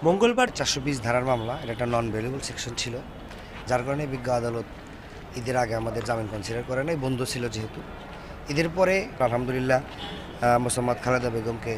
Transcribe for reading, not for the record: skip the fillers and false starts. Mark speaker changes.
Speaker 1: মঙ্গলবার 420 ধারার মামলা, এটা একটা নন ভ্যালুয়েবল সেকশন ছিল, যার কারণে বিজ্ঞ আদালত ঈদের আগে আমাদের জামিন কনসিডার করে নাই, বন্ধ ছিল যেহেতু। ঈদের পরে আলহামদুলিল্লাহ মোসাম্মদ খালেদা বেগমকে